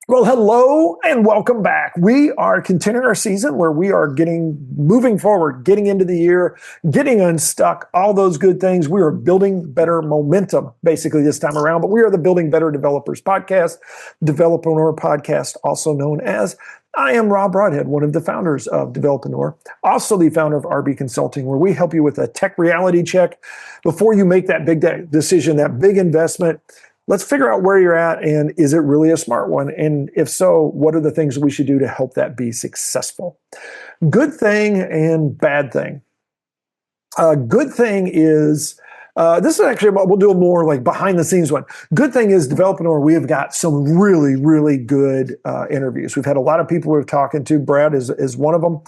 Well, hello and welcome back. We are continuing our season where we are moving forward, getting into the year, getting unstuck, all those good things. We are building better momentum basically this time around, but we are the Building Better Developers podcast, Developreneur podcast, also known as. I am Rob Broadhead, one of the founders of Developreneur, also the founder of RB Consulting, where we help you with a tech reality check before you make that big decision, that big investment. Let's figure out where you're at and is it really a smart one? And if so, what are the things we should do to help that be successful? Good thing and bad thing. Good thing is, this is actually, we'll do a more like behind the scenes one. Good thing is Developreneur, we have got some really, really good interviews. We've had a lot of people we're talking to. Brad is one of them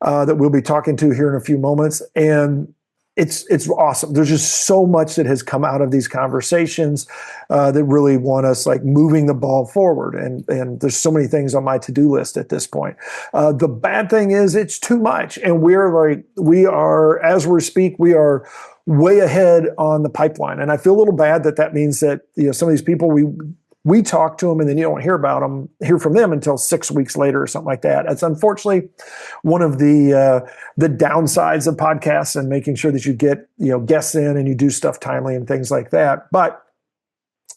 that we'll be talking to here in a few moments. And it's awesome. There's just so much that has come out of these conversations that really want us like moving the ball forward. And there's so many things on my to-do list at this point. The bad thing is it's too much. And we are, as we speak, we are way ahead on the pipeline. And I feel a little bad that means that, some of these people we talk to them and then you don't hear from them until 6 weeks later or something like that. It's unfortunately one of the downsides of podcasts and making sure that you get, guests in and you do stuff timely and things like that. But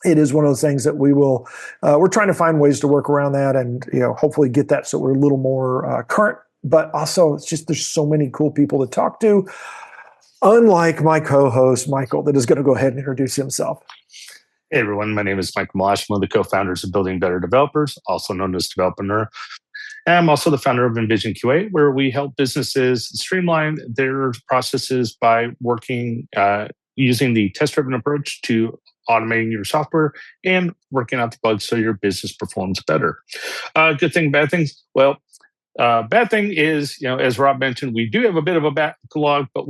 it is one of those things that we're trying to find ways to work around that and, hopefully get that so we're a little more current. But also it's just, there's so many cool people to talk to, unlike my co-host, Michael, that is going to go ahead and introduce himself. Hey everyone, my name is Michael Malash. I'm one of the co-founders of Building Better Developers, also known as Developreneur. And I'm also the founder of Envision QA, where we help businesses streamline their processes by working using the test-driven approach to automating your software and working out the bugs so your business performs better. Good thing, bad things? Well, bad thing is, as Rob mentioned, we do have a bit of a backlog, but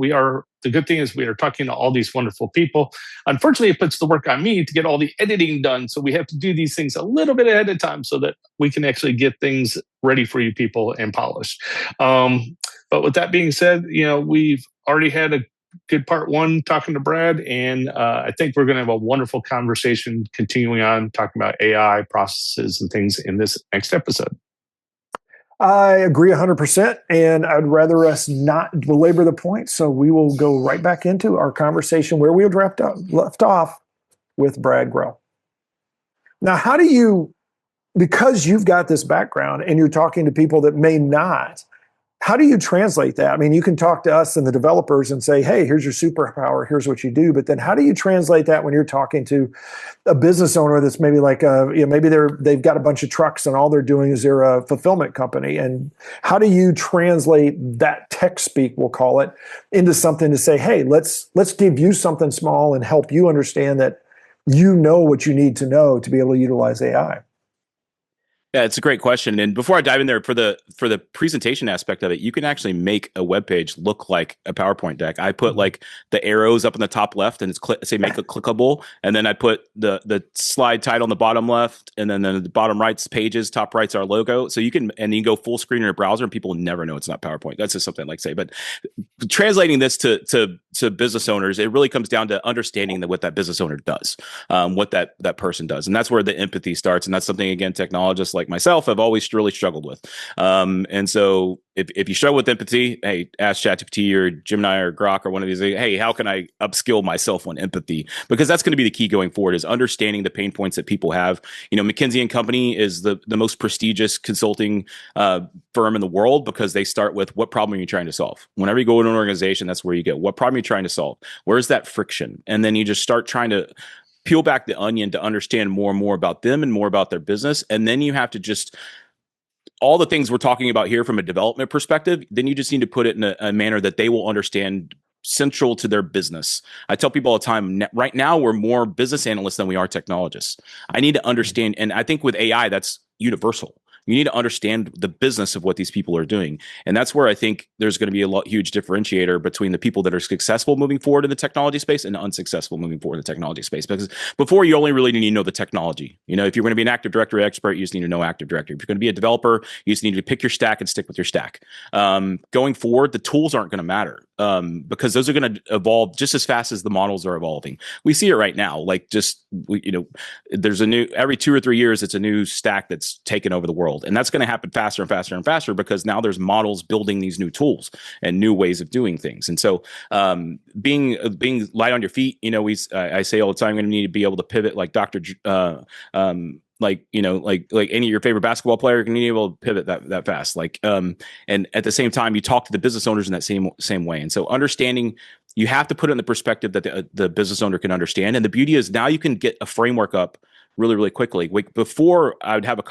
the good thing is we are talking to all these wonderful people. Unfortunately, it puts the work on me to get all the editing done. So we have to do these things a little bit ahead of time so that we can actually get things ready for you people and polished. But with that being said, we've already had a good part one talking to Brad, and I think we're going to have a wonderful conversation continuing on talking about AI processes and things in this next episode. I agree 100%, and I'd rather us not belabor the point, so we will go right back into our conversation where we had left off with Brad Groux. Now, how do you, because you've got this background and you're talking to people that may not, how do you translate that? I mean, you can talk to us and the developers and say, hey, here's your superpower, here's what you do. But then how do you translate that when you're talking to a business owner that's maybe like, maybe they've got a bunch of trucks and all they're doing is they're a fulfillment company. And how do you translate that tech speak, we'll call it, into something to say, hey, let's give you something small and help you understand that you know what you need to know to be able to utilize AI? Yeah, it's a great question. And before I dive in there, for the presentation aspect of it, you can actually make a web page look like a PowerPoint deck. I put like the arrows up in the top left, and it's say make it clickable, and then I put the slide title on the bottom left, and then the bottom right's pages, top right's our logo. So you can go full screen in your browser, and people never know it's not PowerPoint. That's just something I like to say. But translating this to business owners, it really comes down to understanding what that business owner does, what that person does, and that's where the empathy starts. And that's something, again, technologists like myself have always really struggled with. And so if you struggle with empathy, hey, ask ChatGPT or Gemini or Grok or one of these, hey, how can I upskill myself on empathy? Because that's going to be the key going forward, is understanding the pain points that people have. McKinsey & Company is the most prestigious consulting firm in the world because they start with, what problem are you trying to solve? Whenever you go to an organization, that's where you get, what problem are you trying to solve? Where's that friction? And then you just start trying to peel back the onion to understand more and more about them and more about their business. And then you have to just, all the things we're talking about here from a development perspective, then you just need to put it in a manner that they will understand, central to their business. I tell people all the time, right now we're more business analysts than we are technologists. I need to understand, and I think with AI, that's universal. You need to understand the business of what these people are doing. And that's where I think there's going to be a huge differentiator between the people that are successful moving forward in the technology space and unsuccessful moving forward in the technology space. Because before, you only really need to know the technology. If you're going to be an Active Directory expert, you just need to know Active Directory. If you're going to be a developer, you just need to pick your stack and stick with your stack. Going forward, the tools aren't going to matter. because those are going to evolve just as fast as the models are evolving. We see it right now. Like there's every 2 or 3 years, it's a new stack that's taken over the world. And that's going to happen faster and faster and faster because now there's models building these new tools and new ways of doing things. And so being light on your feet, I say all the time, I'm going to need to be able to pivot like like any of your favorite basketball player can be able to pivot that fast. And at the same time, you talk to the business owners in that same way. And so understanding, you have to put it in the perspective that the business owner can understand. And the beauty is now you can get a framework up really, really quickly. Like before, I would have a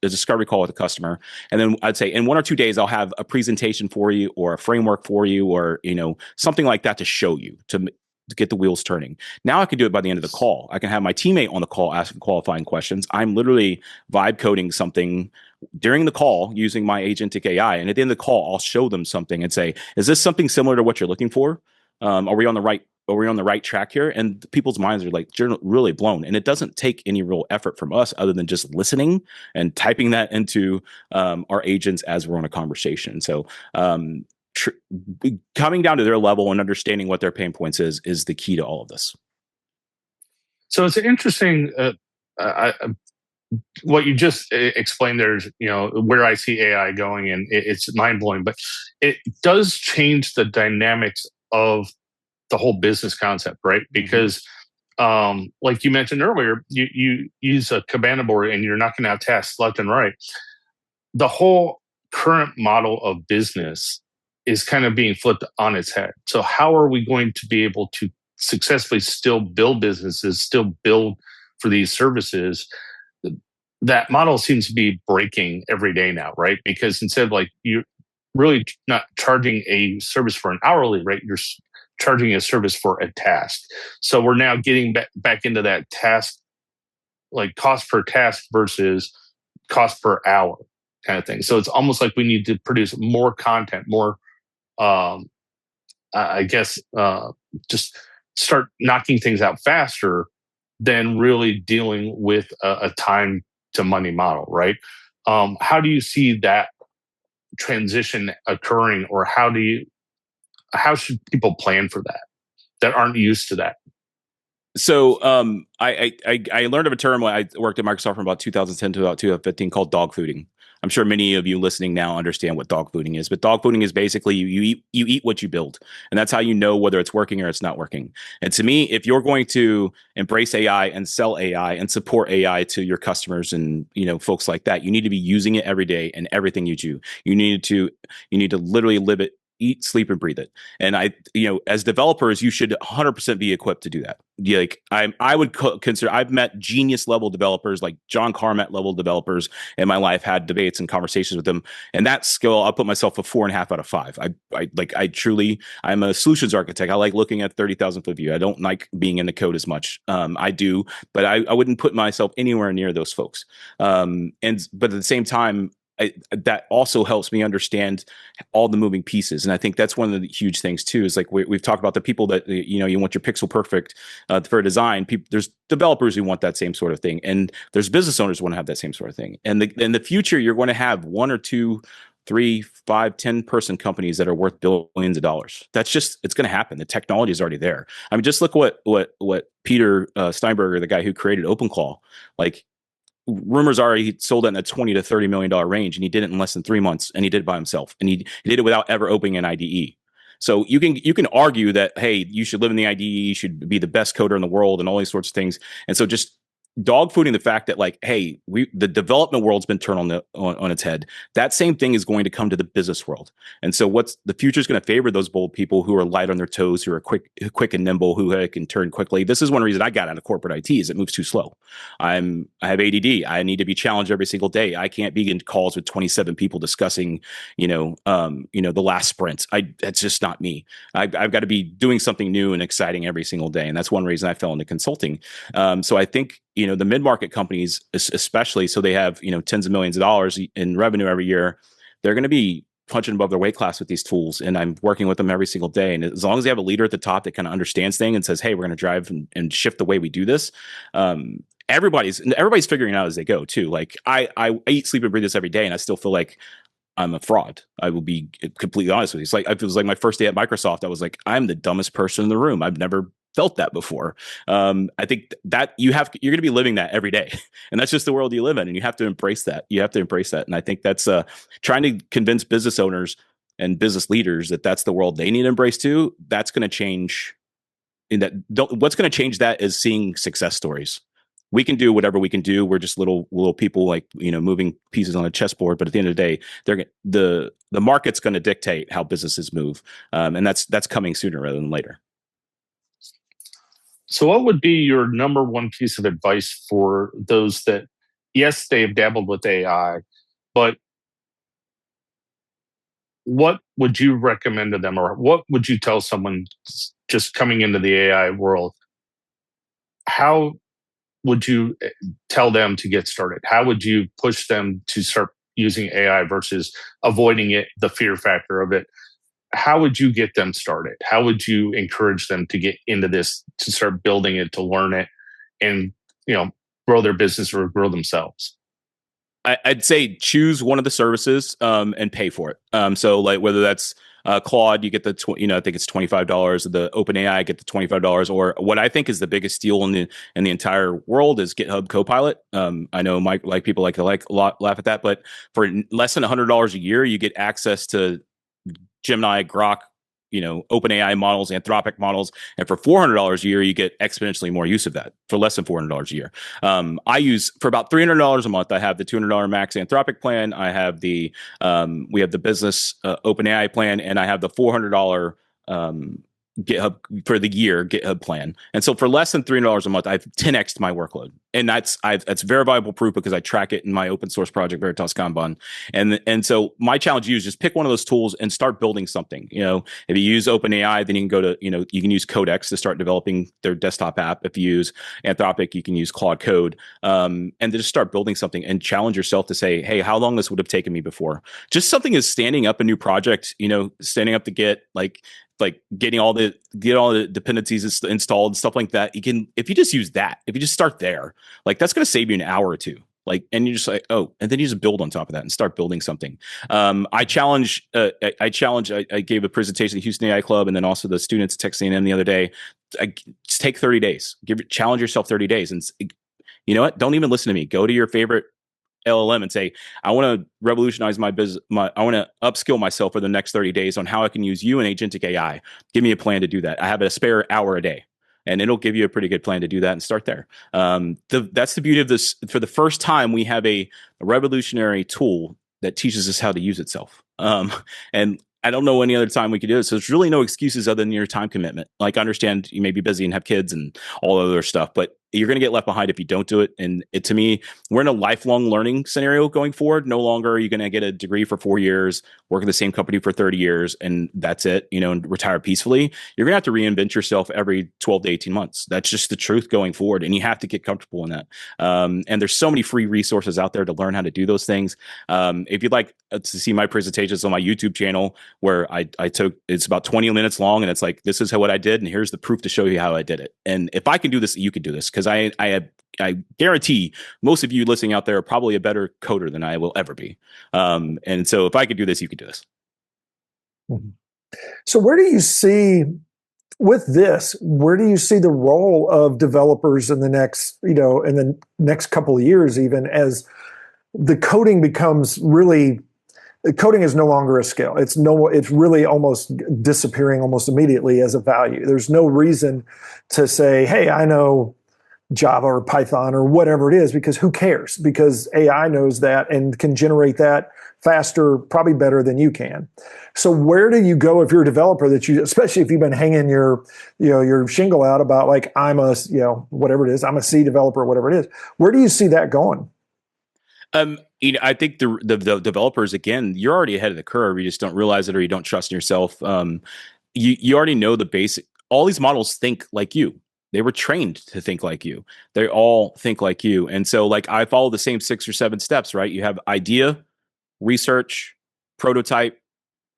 discovery call with a customer, and then I'd say in 1 or 2 days I'll have a presentation for you or a framework for you, or something like that to show you to get the wheels turning. Now I can do it by the end of the call. I can have my teammate on the call asking qualifying questions. I'm literally vibe coding something during the call using my agentic AI. And at the end of the call, I'll show them something and say, is this something similar to what you're looking for? Are we on the right track here? And people's minds are like really blown. And it doesn't take any real effort from us other than just listening and typing that into our agents as we're on a conversation. So coming down to their level and understanding what their pain points is the key to all of this. So it's interesting. What you just explained there is, where I see AI going, and it's mind blowing. But it does change the dynamics of the whole business concept, right? Because, like you mentioned earlier, you use a Cabana board, and you're not going to have tasks left and right. The whole current model of business is kind of being flipped on its head. So how are we going to be able to successfully still build businesses, still build for these services? That model seems to be breaking every day now, right? Because instead of like you're really not charging a service for an hourly rate, you're charging a service for a task. So we're now getting back into that task, like cost per task versus cost per hour kind of thing. So it's almost like we need to produce more content, more just start knocking things out faster than really dealing with a time to money model, right? How do you see that transition occurring, or how should people plan for that aren't used to that? So I learned of a term when I worked at Microsoft from about 2010 to about 2015 called dog fooding. I'm sure many of you listening now understand what dog fooding is, but dog fooding is basically you eat what you build, and that's how you know whether it's working or it's not working. And to me, if you're going to embrace AI and sell AI and support AI to your customers and folks like that, you need to be using it every day in everything you do. You need to literally live it, eat, sleep, and breathe it. And as developers, you should 100% be equipped to do that. I would consider, I've met genius level developers, like John Carmack level developers in my life, had debates and conversations with them. And that skill, I'll put myself a 4.5 out of 5. I'm a solutions architect. I like looking at 30,000 foot view. I don't like being in the code as much. I do, but I wouldn't put myself anywhere near those folks. But at the same time, that also helps me understand all the moving pieces. And I think that's one of the huge things too, is like we've talked about the people that, you want your pixel perfect for design. There's developers who want that same sort of thing. And there's business owners who want to have that same sort of thing. And in the future, you're going to have 1 or 2, 3, 5, 10 person companies that are worth billions of dollars. It's going to happen. The technology is already there. I mean, just look what Peter Steinberger, the guy who created OpenClaw, like, rumors are he sold it in a $20 to $30 million range, and he did it in less than 3 months, and he did it by himself, and he did it without ever opening an IDE. So you can argue that, hey, you should live in the IDE, you should be the best coder in the world, and all these sorts of things. And so just dog fooding the fact that, like, hey, the development world's been turned on its head. That same thing is going to come to the business world. And so the future is going to favor those bold people who are light on their toes, who are quick and nimble, who can turn quickly. This is one reason I got out of corporate IT, is it moves too slow. I have ADD. I need to be challenged every single day. I can't be in calls with 27 people discussing, the last sprint. That's just not me. I've got to be doing something new and exciting every single day. And that's one reason I fell into consulting. So I think, the mid-market companies, especially, so they have, tens of millions of dollars in revenue every year, they're going to be punching above their weight class with these tools. And I'm working with them every single day. And as long as they have a leader at the top that kind of understands things and says, hey, we're going to drive and shift the way we do this. Everybody's figuring it out as they go too. Like I eat, sleep, and breathe this every day. And I still feel like I'm a fraud. I will be completely honest with you. It's like, it was like my first day at Microsoft. I was like, I'm the dumbest person in the room. I've never felt that before. I think that you're going to be living that every day, and that's just the world you live in, and you have to embrace that. And I think that's trying to convince business owners and business leaders that that's the world they need to embrace too. That's going to change. What's going to change that is seeing success stories. We can do whatever we can do. We're just little people, like, moving pieces on a chessboard. But at the end of the day, the market's going to dictate how businesses move, and that's coming sooner rather than later. So, what would be your number one piece of advice for those that, yes, they have dabbled with AI, but what would you recommend to them, or what would you tell someone just coming into the AI world? How would you tell them to get started? How would you push them to start using AI versus avoiding it, the fear factor of it? How would you get them started? How would you encourage them to get into this, to start building it, to learn it, and grow their business or grow themselves? I'd say choose one of the services and pay for it. So like whether that's Claude, you get the I think it's $25. The OpenAI, get the $25. Or what I think is the biggest deal in the entire world is GitHub Copilot. I know people like a lot laugh at that, but for less than $100 a year, you get access to Gemini, Grok, OpenAI models, Anthropic models, and for $400 a year, you get exponentially more use of that for less than $400 a year. I use for about $300 a month. I have the $200 max Anthropic plan. I have we have the business OpenAI plan, and I have the $400 GitHub for the year GitHub plan. And so for less than $300 a month, I've 10x'd my workload, and that's verifiable proof because I track it in my open source project Veritas Kanban. And so my challenge to you is just pick one of those tools and start building something. If you use OpenAI, then you can go to you can use Codex to start developing their desktop app. If you use Anthropic, you can use Claude Code, and then just start building something and challenge yourself to say, hey, how long this would have taken me before? Just something as standing up a new project, standing up to get getting all the dependencies installed and stuff like that. If you just use that, if you just start there, that's going to save you an hour or two. And you're just like, oh, and then you just build on top of that and start building something. I gave a presentation at Houston AI Club, and then also the students at Texas A&M the other day. Just take 30 days, challenge yourself 30 days. And you know what? Don't even listen to me. Go to your favorite LLM and say, I want to revolutionize my business. I want to upskill myself for the next 30 days on how I can use you and agentic AI. Give me a plan to do that. I have a spare hour a day, and it'll give you a pretty good plan to do that and start there. That's the beauty of this. For the first time, we have a revolutionary tool that teaches us how to use itself. And I don't know any other time we could do it. So there's really no excuses other than your time commitment. I understand you may be busy and have kids and all other stuff, but you're going to get left behind if you don't do it. And to me, we're in a lifelong learning scenario going forward. No longer are you going to get a degree for 4 years, work in the same company for 30 years, and that's it, and retire peacefully. You're going to have to reinvent yourself every 12 to 18 months. That's just the truth going forward. And you have to get comfortable in that. And there's so many free resources out there to learn how to do those things. If you'd like to see my presentations on my YouTube channel, where it's about 20 minutes long, and it's like, this is what I did, and here's the proof to show you how I did it. And if I can do this, you can do this. Because I guarantee most of you listening out there are probably a better coder than I will ever be. And so if I could do this, you could do this. So where do you see the role of developers in the next couple of years, even as the coding becomes really, coding is no longer a skill. It's really almost disappearing almost immediately as a value. There's no reason to say, hey, I know Java or Python or whatever it is, because who cares? Because AI knows that and can generate that faster, probably better than you can. So where do you go if you're a developer especially if you've been hanging your shingle out about I'm a, whatever it is, I'm a C developer, whatever it is. Where do you see that going? I think the developers, again, you're already ahead of the curve. You just don't realize it, or you don't trust in yourself. You already know the basic. All these models think like you. They were trained to think like you. They all think like you. And so I follow the same 6 or 7 steps, right? You have idea, research, prototype,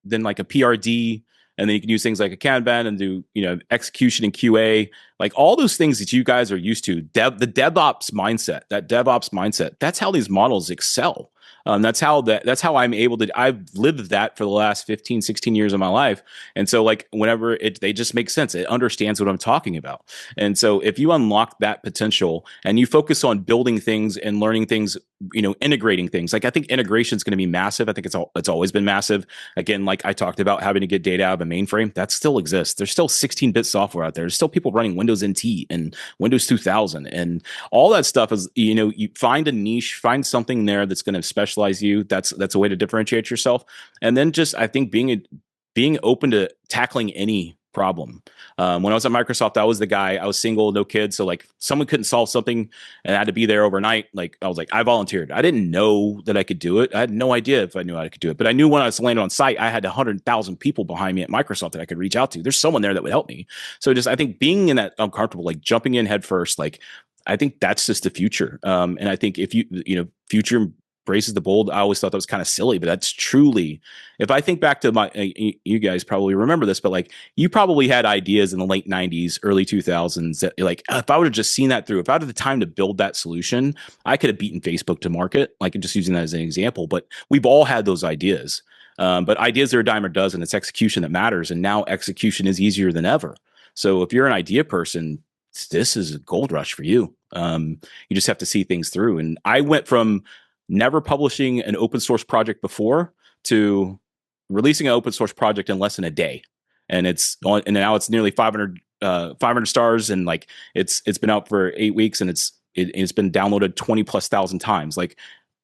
then a PRD, and then you can use things like a Kanban and do, execution and QA, all those things that you guys are used to. The DevOps mindset, that's how these models excel. That's how I'm able to. I've lived that for the last 15, 16 years of my life. And so like whenever they just make sense, it understands what I'm talking about. And so if you unlock that potential and you focus on building things and learning things, integrating things, like I think integration is going to be massive. I think it's always been massive. Again, like I talked about having to get data out of a mainframe, that still exists. There's still 16-bit software out there. There's still people running Windows NT and Windows 2000 and all that stuff is, you find a niche, find something there that's going to specialize you. That's a way to differentiate yourself. And then just, I think being open to tackling any problem. When I was at Microsoft, I was the guy. I was single, no kids, so like someone couldn't solve something and I had to be there overnight. Like I was like, I volunteered. I didn't know that I could do it. I had no idea if I knew I could do it, but I knew when I was landed on site, I had 100,000 people behind me at Microsoft that I could reach out to. There's someone there that would help me. So just I think being in that uncomfortable, like jumping in head first, like I think that's just the future. And I think if future embraces the bold. I always thought that was kind of silly, but that's truly, if I think back to you guys probably remember this, but like you probably had ideas in the late 90s, early 2000s that like, if I would have just seen that through, if I had the time to build that solution, I could have beaten Facebook to market, like just using that as an example, but we've all had those ideas. But ideas are a dime a dozen. It's execution that matters. And now execution is easier than ever. So if you're an idea person, this is a gold rush for you. You just have to see things through. And I went from never publishing an open source project before to releasing an open source project in less than a day. And and now it's nearly 500 stars. And like, it's been out for 8 weeks and it's been downloaded 20 plus thousand times. Like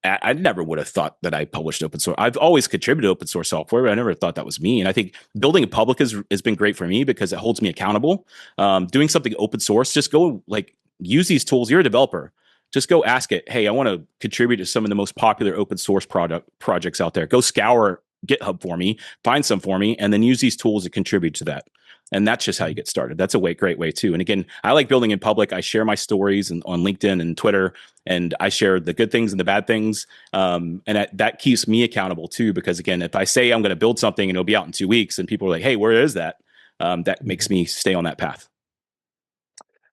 I never would have thought that I published open source. I've always contributed to open source software, but I never thought that was me. And I think building a public has been great for me because it holds me accountable. Doing something open source, just go like use these tools. You're a developer. Just go ask it. Hey, I want to contribute to some of the most popular open source projects out there. Go scour GitHub for me, find some for me, and then use these tools to contribute to that. And that's just how you get started. That's a great way too. And again, I like building in public. I share my stories on LinkedIn and Twitter, and I share the good things and the bad things. And that keeps me accountable too, because again, if I say I'm going to build something and it'll be out in 2 weeks and people are like, hey, where is that? That makes me stay on that path.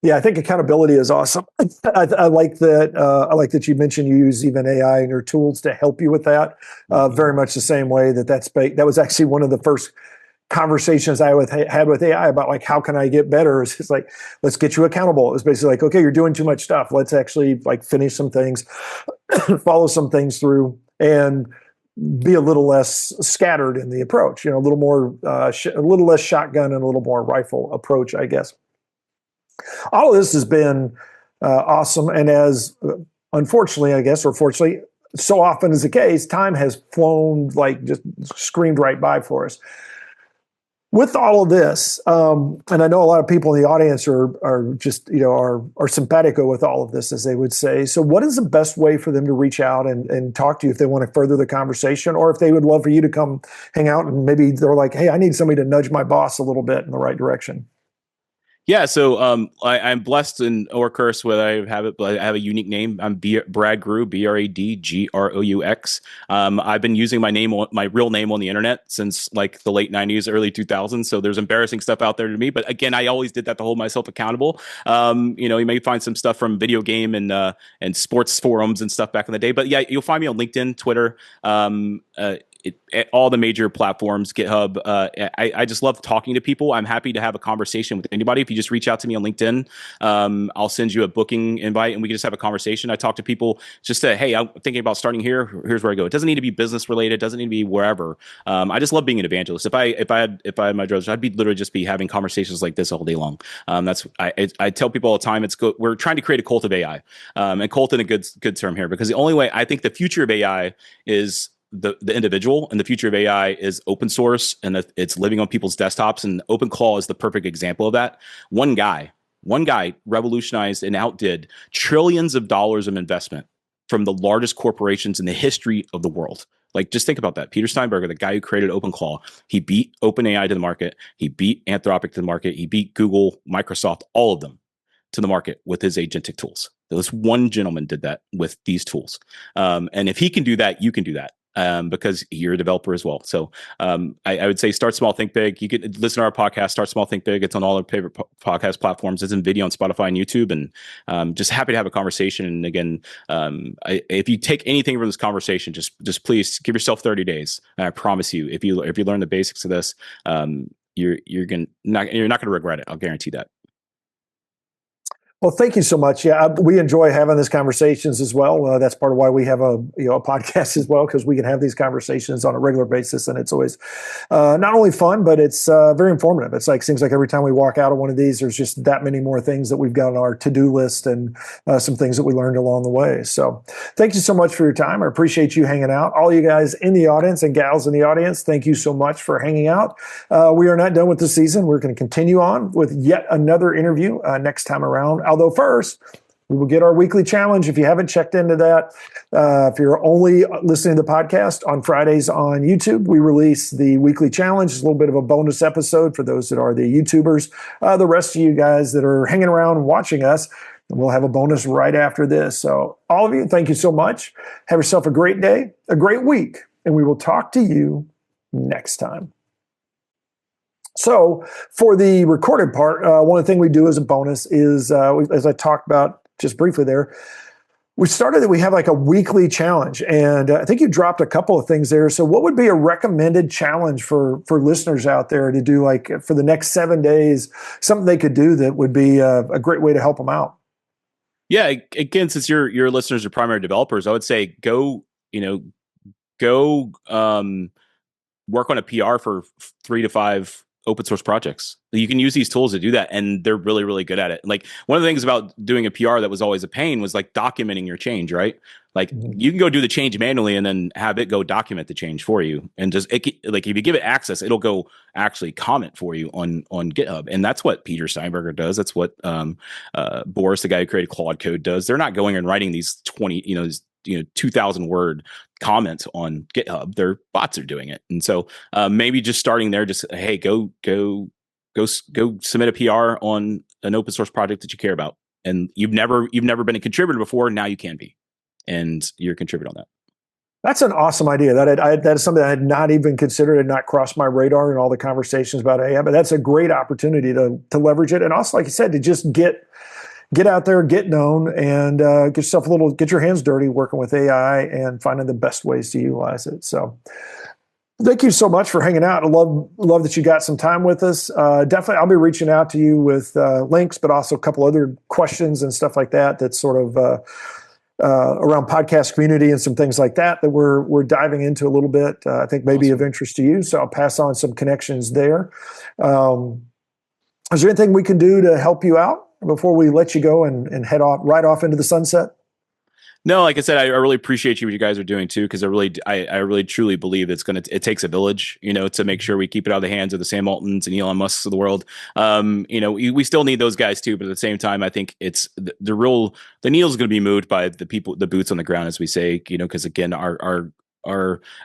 Yeah, I think accountability is awesome. I like that. I like that you mentioned you use even AI and your tools to help you with that. Very much the same way that was actually one of the first conversations I had with AI about like how can I get better. It's like, let's get you accountable. It's basically like, okay, you're doing too much stuff. Let's actually like finish some things, follow some things through, and be a little less scattered in the approach. A little more, a little less shotgun and a little more rifle approach, I guess. All of this has been awesome. And as unfortunately, I guess, or fortunately, so often is the case, time has flown, like just screamed right by for us. With all of this, and I know a lot of people in the audience are just, are simpatico with all of this, as they would say. So what is the best way for them to reach out and talk to you if they want to further the conversation, or if they would love for you to come hang out and maybe they're like, hey, I need somebody to nudge my boss a little bit in the right direction? Yeah, so I'm blessed and or cursed whether I have it, but I have a unique name. I'm Brad Groux, BradGroux. I've been using my real name on the internet since like the late 90s, early 2000s. So there's embarrassing stuff out there to me. But again, I always did that to hold myself accountable. You may find some stuff from video game and sports forums and stuff back in the day. But yeah, you'll find me on LinkedIn, Twitter. All the major platforms, GitHub. I just love talking to people. I'm happy to have a conversation with anybody. If you just reach out to me on LinkedIn, I'll send you a booking invite and we can just have a conversation. I talk to people just to, hey, I'm thinking about starting here. Here's where I go. It doesn't need to be business related. It doesn't need to be wherever. I just love being an evangelist. If I had my druthers, I'd be literally just be having conversations like this all day long. I tell people all the time, we're trying to create a cult of AI, and cult in a good term here, because the only way I think the future of AI is the individual, and the future of AI is open source, and it's living on people's desktops. And OpenClaw is the perfect example of that. One guy revolutionized and outdid trillions of dollars of investment from the largest corporations in the history of the world. Like, just think about that. Peter Steinberger, the guy who created OpenClaw, he beat OpenAI to the market. He beat Anthropic to the market. He beat Google, Microsoft, all of them to the market with his agentic tools. This one gentleman did that with these tools. And if he can do that, you can do that. because you're a developer as well. So I would say start small, think big. You can listen to our podcast, Start Small, Think Big. It's on all our favorite podcast platforms. It's in video on Spotify and YouTube. And just happy to have a conversation. And again, if you take anything from this conversation, just please give yourself 30 days. And I promise you, if you learn the basics of this, you're not going to regret it. I'll guarantee that. Well, thank you so much. Yeah, we enjoy having these conversations as well. That's part of why we have a podcast as well, because we can have these conversations on a regular basis, and it's always not only fun, but it's very informative. It's like seems like every time we walk out of one of these, there's just that many more things that we've got on our to-do list, and some things that we learned along the way. So, thank you so much for your time. I appreciate you hanging out. All you guys in the audience and gals in the audience, thank you so much for hanging out. We are not done with the season. We're going to continue on with yet another interview next time around. Although first, we will get our weekly challenge. If you haven't checked into that, if you're only listening to the podcast on Fridays on YouTube, we release the weekly challenge. It's a little bit of a bonus episode for those that are the YouTubers. The rest of you guys that are hanging around and watching us, we'll have a bonus right after this. So all of you, thank you so much. Have yourself a great day, a great week, and we will talk to you next time. So for the recorded part, one thing we do as a bonus is, as I talked about just briefly there, we have like a weekly challenge, and I think you dropped a couple of things there. So what would be a recommended challenge for listeners out there to do, like for the next 7 days, something they could do that would be a great way to help them out? Yeah, again, since your listeners are primary developers, I would say go work on a PR for 3 to 5 open source projects. You can use these tools to do that, and they're really, really good at it. Like one of the things about doing a PR that was always a pain was like documenting your change, right? Like you can go do the change manually and then have it go document the change for you. And just like if you give it access, it'll go actually comment for you on GitHub. And that's what Peter Steinberger does. That's what Boris, the guy who created Claude Code, does. They're not going and writing these 2,000 word comments on GitHub. Their bots are doing it. And so maybe just starting there, just, hey, go submit a PR on an open source project that you care about. And you've never been a contributor before. Now you can be, and you're contributing on that. That's an awesome idea. That is something I had not even considered, and not crossed my radar in all the conversations about AI. But that's a great opportunity to leverage it, and also, like you said, to just get out there, get known, and get your hands dirty working with AI and finding the best ways to utilize it. So thank you so much for hanging out. I love that you got some time with us. Definitely, I'll be reaching out to you with links, but also a couple other questions and stuff like that. That's sort of around podcast community and some things like that we're diving into a little bit. I think maybe of interest to you. So I'll pass on some connections there. Is there anything we can do to help you out before we let you go and head right off into the sunset? No, like I said, I really appreciate what you guys are doing too, because I really truly believe it takes a village, to make sure we keep it out of the hands of the Sam Altons and Elon Musks of the world. We still need those guys too, but at the same time, I think it's the needle's going to be moved by the boots on the ground, as we say, because again, our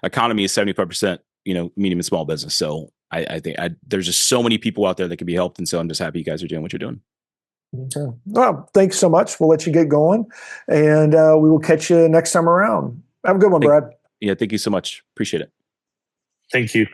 economy is 75%, medium and small business. So I think there's just so many people out there that can be helped, and so I'm just happy you guys are doing what you're doing. Okay. Well, thanks so much. We'll let you get going, and we will catch you next time around. Have a good one, Brad. Yeah, thank you so much. Appreciate it. Thank you.